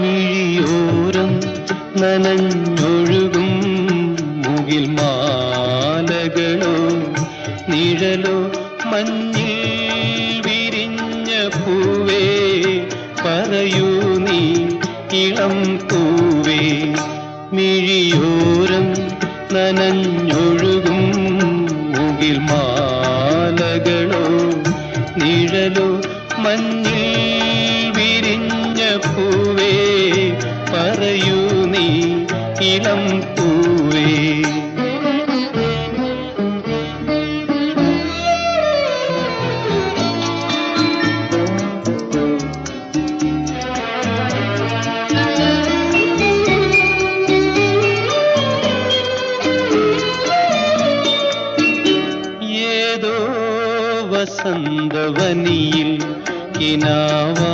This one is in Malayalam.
മിഴിയോരം നനഞ്ഞൊഴുകും മുകിൽ മാലകളോ നിഴലോ മഞ്ഞിൽ വിരിഞ്ഞ പൂവേ പറയൂ നീ ഇളം പൂവേ. മിഴിയോരം നനഞ്ഞൊഴുകും മുകിൽ മാലകളോ നിഴലോ മഞ്ഞിൽ വിരിഞ്ഞ പൂവേ പറയൂ നീ ഇളം പൂവേ. ഏതോ വസന്തവനിയിൽ കിനാവായി